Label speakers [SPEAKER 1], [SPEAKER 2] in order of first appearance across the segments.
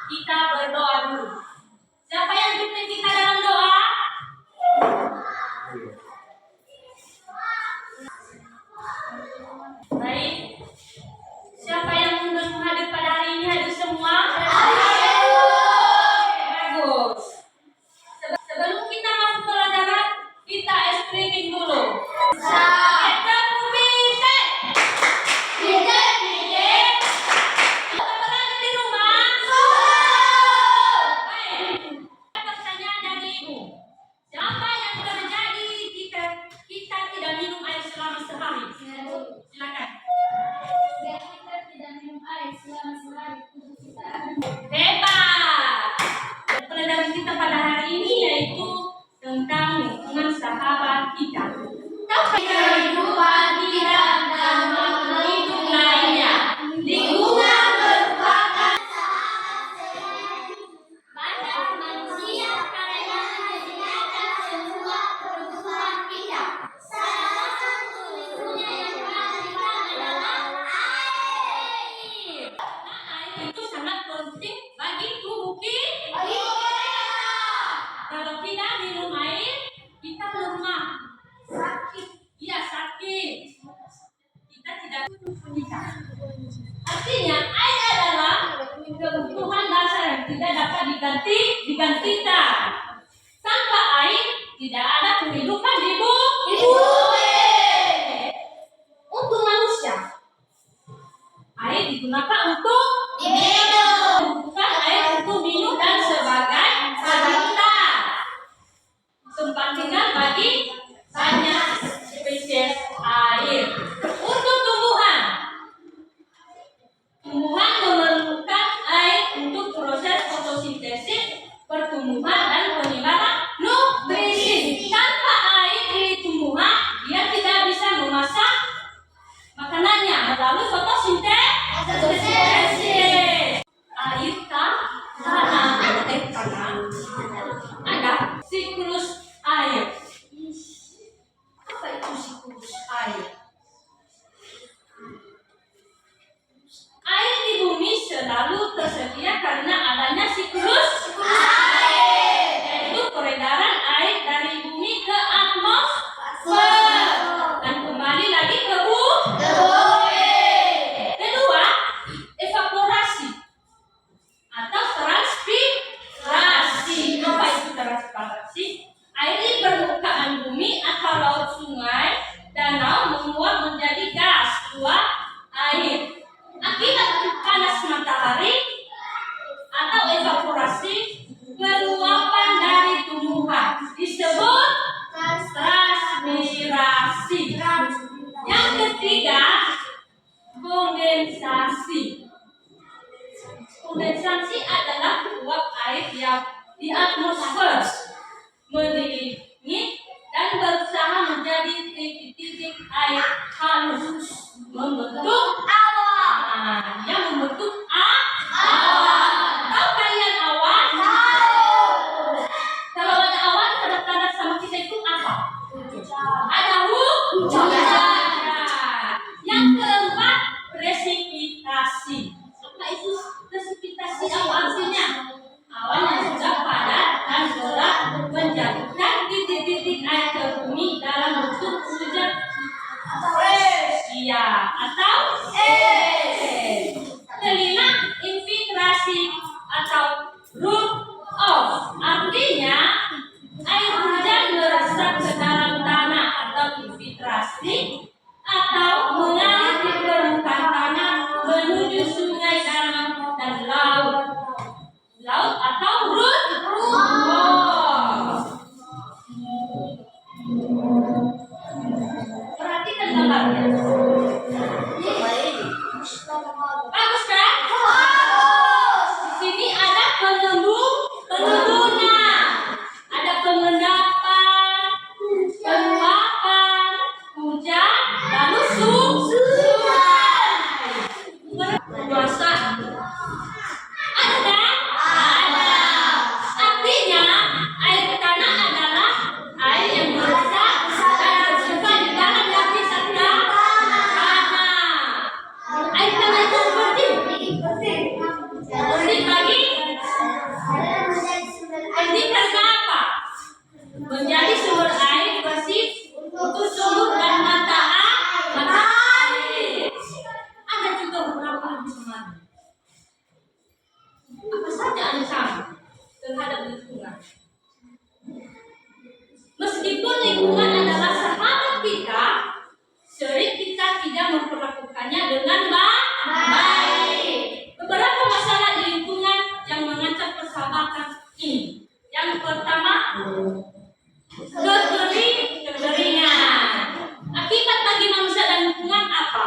[SPEAKER 1] kita berdoa dulu. Siapa yang pimpin kita dalam doa? Baik. Siapa yang belum hadir pada hari ini? Hadir semua? Bagus. Sebelum kita masuk pelajaran, kita streaming dulu. Hebat. Pelajaran kita pada hari ini yaitu tentang lingkungan sahabat kita. Tahu kehidupan kita dan makhluk hidup lainnya. Lingkungan merupakan banyak manusia karena menjadikan semua kehidupan kita. Salah satu lingkungan yang paling kita adalah air. Air itu sangat penting bagi tubuh kita. Kalau tidak minum air, kita lemah, sakit. Iya, sakit. Kita tidak punya. Artinya, air adalah kebutuhan dasar yang tidak dapat digantikan. Tanpa air, tidak ada kehidupan di bumi. Untuk manusia, air digunakan untuk minum. Bukan air untuk minum dan sebagai habitat. Tempat tinggal bagi banyak spesies air. Untuk tumbuhan memerlukan air untuk proses fotosintesis, pertumbuhan dan penyebaran nutrisi. Tanpa air di tumbuhan, dia tidak bisa memasak makanannya melalui fotosintesis. Air tanah ada siklus air. Apa itu siklus air? Air di bumi selalu tersedia karena adanya siklus air, yaitu peredaran air dari bumi ke atmosfer dan kembali lagi ke bumi. Kedua, evaporasi atau transpirasi. Apa itu transpirasi? Air di permukaan bumi atau laut, sungai, danau menguap menjadi gas uap air. Akibat panas matahari atau evaporasi, penguapan dari tumbuhan disebut transpirasi. Yang ketiga, kondensasi. Kondensasi adalah uap air yang di atmosfer mendidih dan berusaha menjadi titik-titik air halus membentuk awan. Yang membentuk awan. Tahu kalian awan? Tahu. Kalau ada awan, tanda-tanda sama kita itu apa? Ada hujan. Yang keempat, presipitasi. Apa itu presipitasi? Apa artinya? Awan yang sudah padat dan berat menjadikan titik-titik air ke bumi dalam bentuk hujan atau es. Iya, atau es. Kelima, infiltrasi atau roof off. Artinya air hujan meresap ke dalam tanah atau infiltrasi atau mengalir di permukaan tanah menuju sungai, danau dan laut atau roof off. Perhatikan gambarnya. Bagus kan? Di sini ada lingkungan adalah sahabat kita, sering kita tidak memperlakukannya dengan baik. Beberapa masalah di lingkungan yang mengancam persahabatan ini. Yang pertama, kekeringan. Akibat bagi manusia dan lingkungan apa?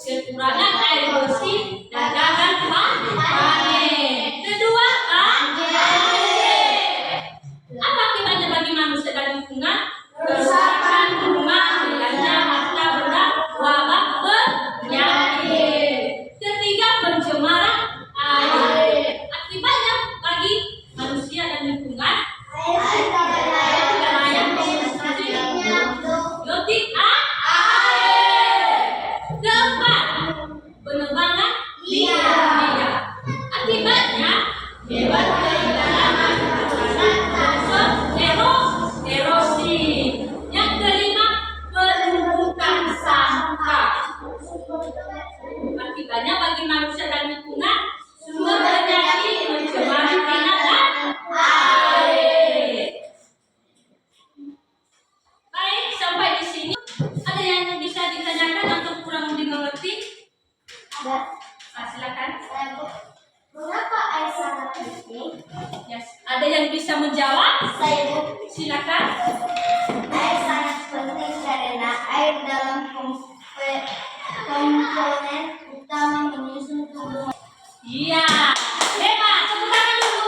[SPEAKER 1] Kekurangan air bersih dan gagal panen. Kedua, apa akibatnya bagi manusia dan lingkungan? Kerusakan rumah, hilangnya harta benda, wabah penyakit. Ketiga, pencemaran air. Akibatnya bagi manusia dan lingkungan, yotik air. Keempat, penebangan liar. Akibatnya hewan kehilangan erosi. Yang kelima, penumpukan sampah. Akibatnya bagi manusia dan lingkungan, sumber penyakit, pencemaran tanah dan air. Baik, sampai di sini. Ada yang bisa ditanyakan atau kurang dimengerti? Silakan.
[SPEAKER 2] Mengapa air sangat penting?
[SPEAKER 1] Yes. Ada yang bisa menjawab?
[SPEAKER 2] Saya Bu.
[SPEAKER 1] Silakan.
[SPEAKER 2] Air sangat penting karena air dalam komponen utama menyusun tubuh.
[SPEAKER 1] Iya, hebat. Tepuk tangan dulu.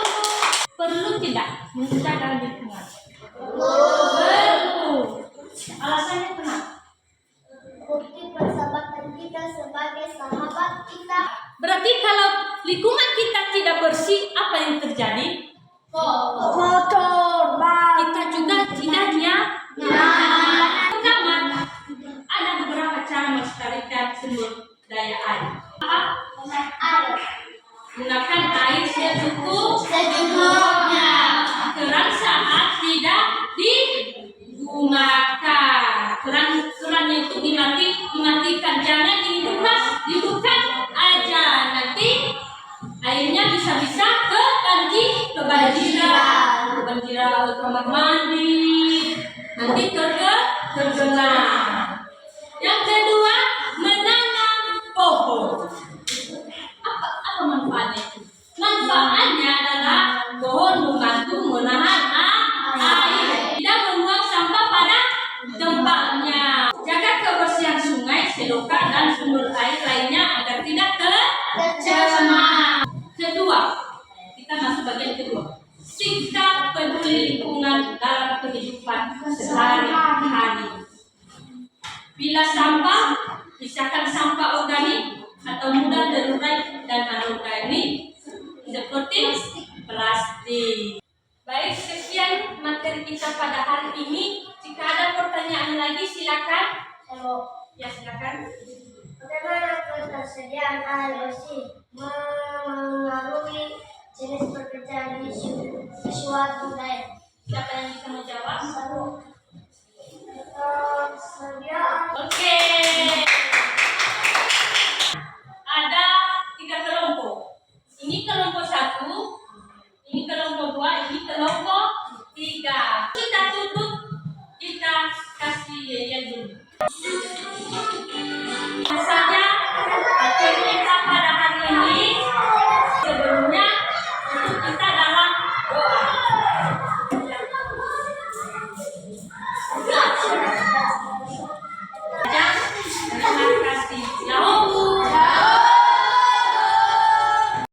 [SPEAKER 1] Perlu tidak menjaga lingkungan? Perlu. Alasannya kenapa?
[SPEAKER 2] Bukti persahabatan kita sebagai sahabat kita.
[SPEAKER 1] Berarti kalau lingkungan kita tidak bersih, apa yang terjadi?
[SPEAKER 2] Kotor,
[SPEAKER 1] Kita juga tidak nyaman. Pertama, ada beberapa cara melestarikan sumber daya air.
[SPEAKER 2] air.
[SPEAKER 1] Gunakan air
[SPEAKER 2] Secukupnya.
[SPEAKER 1] Keran saat tidak digunakan. Kerannya itu dimatikan, jangan dihidupkan aja. Nanti airnya bisa-bisa kebanjiran kamar mandi, nanti tergenang. Yang kedua, menanam pohon. Apa manfaatnya itu? Manfaatnya adalah pohon membantu menahan air, tidak membuang sampah pada tempatnya. Jaga kebersihan sungai, selokan dan sumber air lainnya agar tidak tercemar. Kedua, kita masuk bagian kedua. Sikap peduli lingkungan dalam kehidupan sehari-hari. Bila sampah, pisahkan sampah organik atau mudah terurai dan anorganik seperti plastik. Baik, sekian materi kita pada hari ini. Jika ada pertanyaan lagi, silakan.
[SPEAKER 2] Halo.
[SPEAKER 1] Ya, silakan.
[SPEAKER 2] Bagaimana ketersediaan air bersih